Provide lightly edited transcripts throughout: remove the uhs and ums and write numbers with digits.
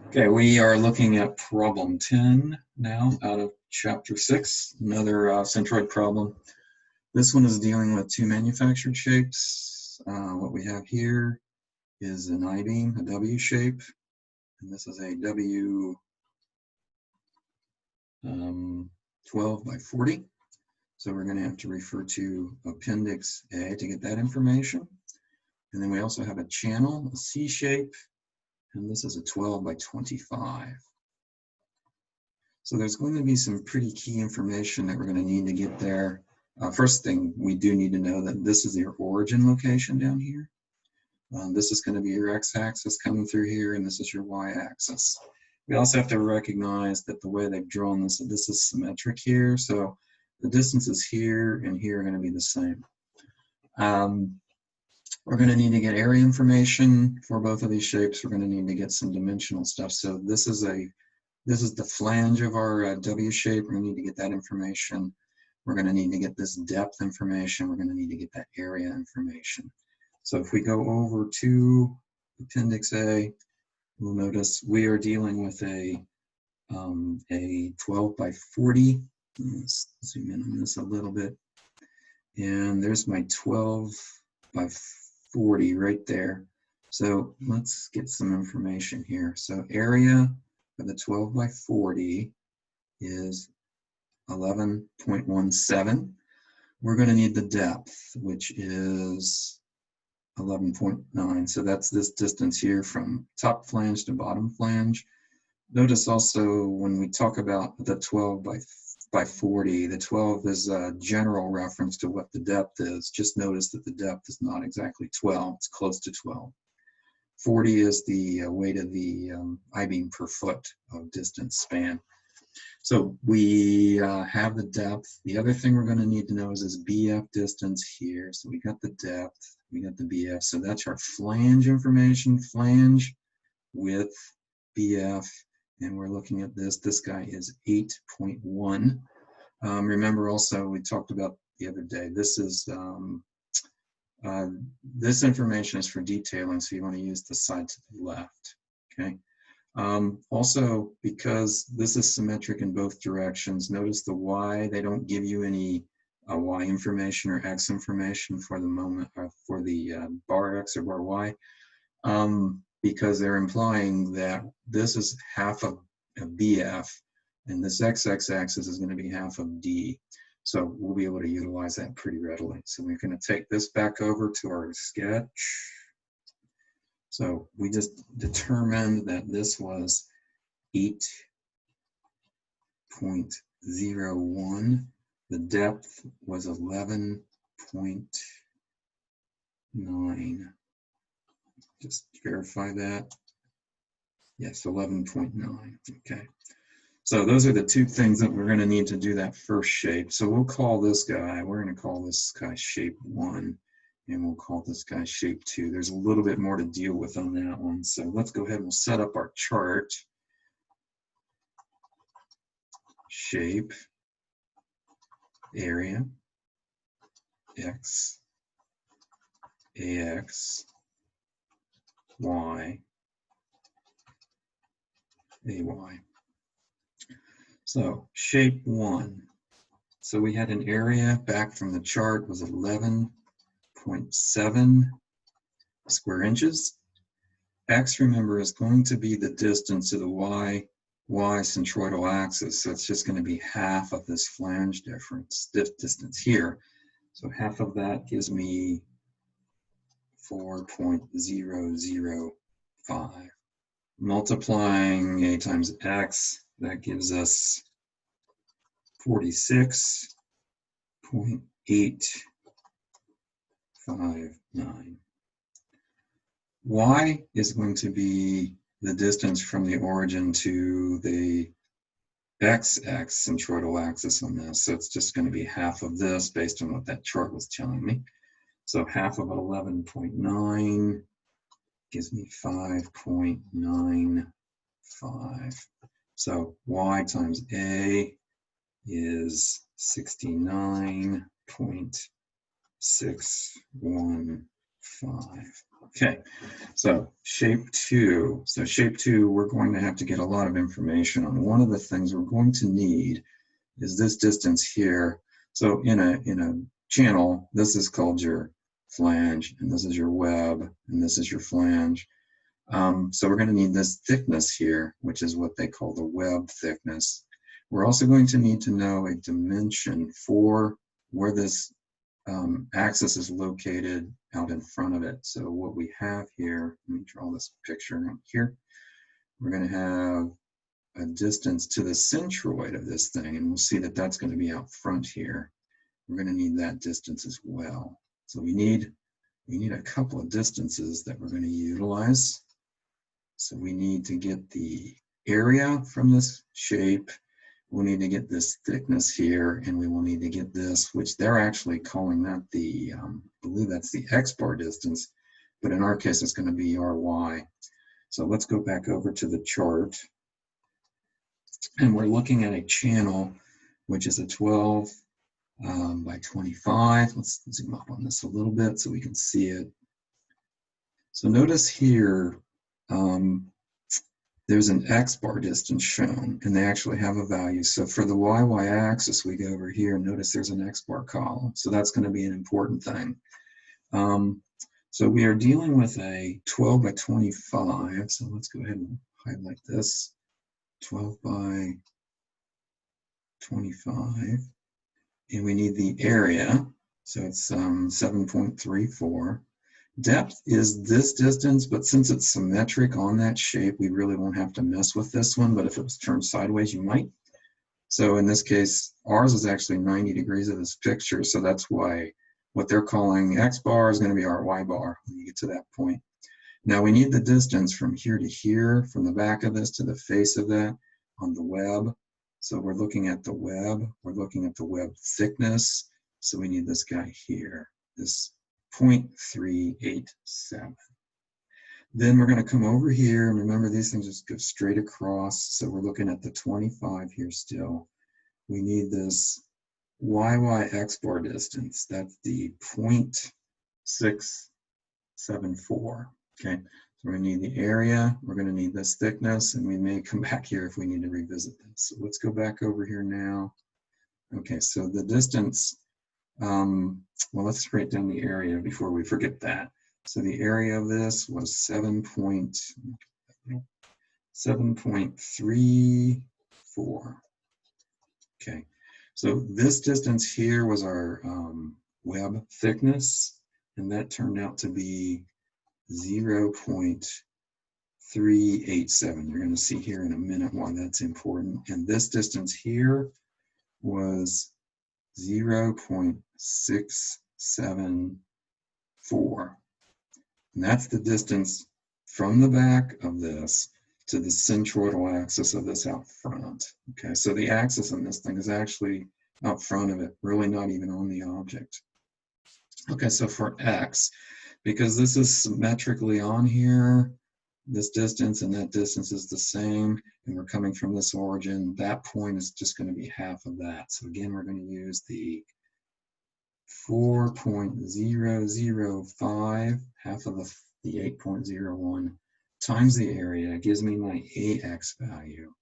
Okay, we are looking at problem 10 now out of chapter 6, another centroid problem. This one is dealing with two manufactured shapes. What we have here is an I-beam, a W shape, and this is a W 12 by 40. So we're going to have to refer to Appendix A to get that information. And then we also have a channel, a C shape, and this is a 12 by 25. So there's going to be some pretty key information that we're going to need to get there. First thing, we do need to know that this is your origin location down here. This is going to be your x-axis coming through here, and this is your y-axis. We also have to recognize that the way they've drawn this is symmetric here, so the distances here and here are going to be the same. We're going to need to get area information for both of these shapes. We're going to need to get some dimensional stuff. So this is the flange of our W shape. We're going to need to get that information. We're going to need to get this depth information. We're going to need to get that area information. So if we go over to Appendix A, we'll notice we are dealing with a 12 by 40. Let's zoom in on this a little bit. And there's my 12 by 40 right there. So let's get some information here. So area for the 12 by 40 is 11.17. We're going to need the depth, which is 11.9. So that's this distance here from top flange to bottom flange. Notice also when we talk about the 12 by 40, the 12 is a general reference to what the depth is. Just notice that the depth is not exactly 12. It's close to 12. 40 is the weight of the I-beam per foot of distance span. So we have the depth. The other thing we're going to need to know is this BF distance here. So we got the depth, we got the BF. So that's our flange information, flange with BF. And we're looking at this. This guy is 8.1. Remember also, we talked about the other day, this is this information is for detailing, so you want to use the side to the left, okay? Also, because this is symmetric in both directions, notice the Y, they don't give you any Y information or X information for the moment, for the bar X or bar Y, because they're implying that this is half of BF, and this X-axis is going to be half of D. So we'll be able to utilize that pretty readily. So we're going to take this back over to our sketch. So we just determined that this was 8.01. The depth was 11.9. Just verify that. Yes, 11.9. Okay. So those are the two things that we're going to need to do that first shape. So we'll call this guy, we're going to call this guy shape 1, and we'll call this guy shape 2. There's a little bit more to deal with on that one. So let's go ahead and we'll set up our chart. Shape, area, X, AX, Y, AY. So shape 1. So we had an area back from the chart was 11.7 square inches. X, remember, is going to be the distance to the Y centroidal axis. So it's just going to be half of this flange difference, this distance here. So half of that gives me 4.005. Multiplying A times X, that gives us 46.859. Y is going to be the distance from the origin to the XX centroidal axis on this. So it's just going to be half of this based on what that chart was telling me. So half of 11.9 gives me 5.95. So Y times A is 69.615. Okay, so shape 2. So shape 2, we're going to have to get a lot of information on. One of the things we're going to need is this distance here. So in a channel, this is called your flange, and this is your web, and this is your flange. So we're going to need this thickness here, which is what they call the web thickness. We're also going to need to know a dimension for where this axis is located out in front of it. So what we have here, let me draw this picture right here. We're going to have a distance to the centroid of this thing, and we'll see that that's going to be out front here. We're going to need that distance as well. So we need a couple of distances that we're going to utilize. So we need to get the area from this shape. We'll need to get this thickness here, and we will need to get this, which they're actually calling that the, I believe that's the X-bar distance, but in our case, it's going to be RY. So let's go back over to the chart. And we're looking at a channel, which is a 12 by 25. Let's zoom up on this a little bit so we can see it. So notice here, there's an X-bar distance shown, and they actually have a value. So for the YY axis, we go over here, and notice there's an X-bar column. So that's going to be an important thing. So we are dealing with a 12 by 25. So let's go ahead and highlight this. 12 by 25. And we need the area. So it's 7.34. Depth is this distance, but since it's symmetric on that shape, we really won't have to mess with this one, but if it was turned sideways, you might. So in this case, ours is actually 90 degrees of this picture, so that's why what they're calling X bar is going to be our Y bar when you get to that point. Now we need the distance from here to here, from the back of this to the face of that on the web. So we're looking at the web, we're looking at the web thickness, so we need this guy here, this 0.387. Then we're going to come over here, and remember these things just go straight across, so we're looking at the 25 here still. We need this YY X bar distance, that's the 0.674. Okay, so we're going to need the area, we're going to need this thickness, and we may come back here if we need to revisit this. So let's go back over here now. Okay, so the distance, well, let's write down the area before we forget that. So the area of this was 7.34. Okay, so this distance here was our web thickness, and that turned out to be 0.387. You're going to see here in a minute why that's important. And this distance here was 0.674. And that's the distance from the back of this to the centroidal axis of this out front. Okay, so the axis on this thing is actually out front of it, really not even on the object. Okay, so for X, because this is symmetrically on here, this distance and that distance is the same, and we're coming from this origin, that point is just going to be half of that. So again, we're going to use the 4.005, half of the 8.01, times the area gives me my AX value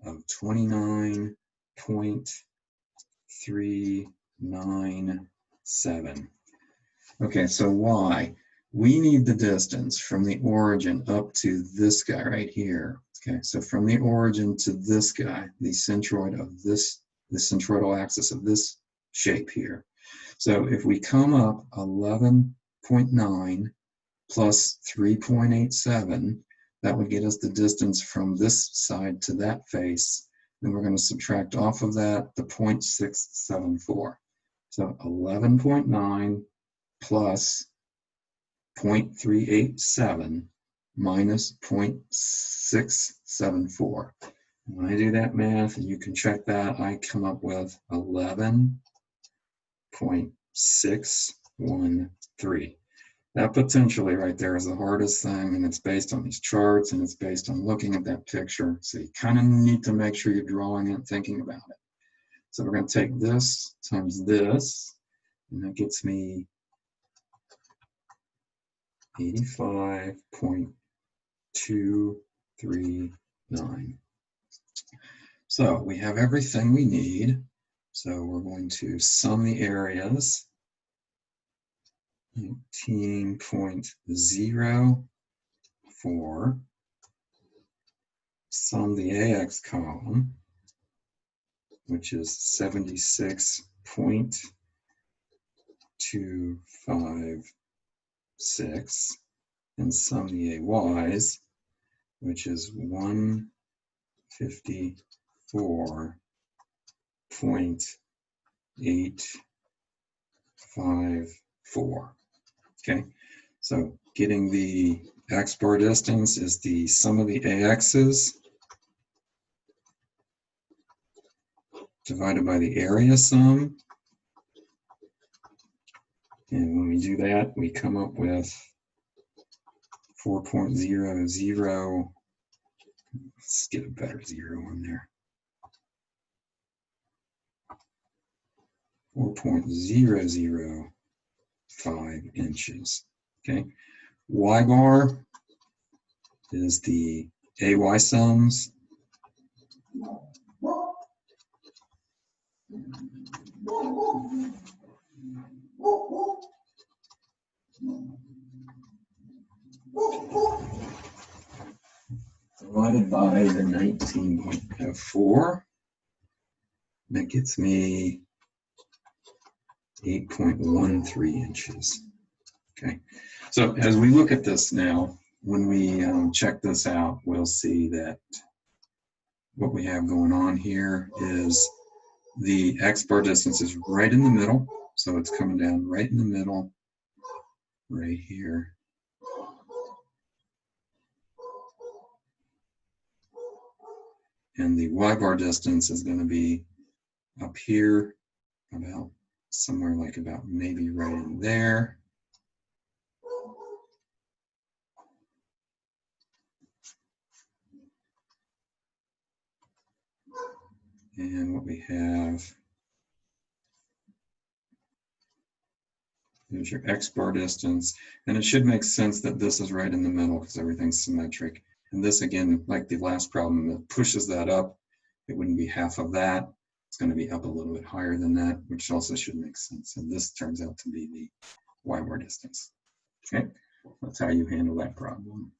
of 29.397. Okay, so Y, we need the distance from the origin up to this guy right here. Okay, so from the origin to this guy, the centroid of this, the centroidal axis of this shape here. So if we come up 11.9 plus 3.87, that would get us the distance from this side to that face. Then we're going to subtract off of that the 0.674. So 11.9 plus 0.387 minus 0.674. When I do that math, and you can check that, I come up with 11.613. That potentially right there is the hardest thing, and it's based on these charts, and it's based on looking at that picture. So you kind of need to make sure you're drawing it, thinking about it. So we're going to take this times this, and that gets me 85.239. So we have everything we need. So we're going to sum the areas. 19.04. Sum the AX column, which is 76.256, and sum the AYs, which is 154.854. Okay, so getting the X bar distance is the sum of the AXs divided by the area sum. And when we do that, we come up with 4.00. Let's get a better zero in there. 4.005 inches. Okay. Y bar is the AY sums. Divided by the 19.04. That gets me 8.13 inches. Okay, so as we look at this now, when we check this out, we'll see that what we have going on here is the X bar distance is right in the middle. So it's coming down right in the middle, right here. And the Y bar distance is going to be up here, about somewhere like about maybe right in there. And what we have, there's your X bar distance. And it should make sense that this is right in the middle because everything's symmetric. And this, again, like the last problem, it pushes that up. It wouldn't be half of that. It's going to be up a little bit higher than that, which also should make sense. And this turns out to be the Y bar distance. Okay, that's how you handle that problem.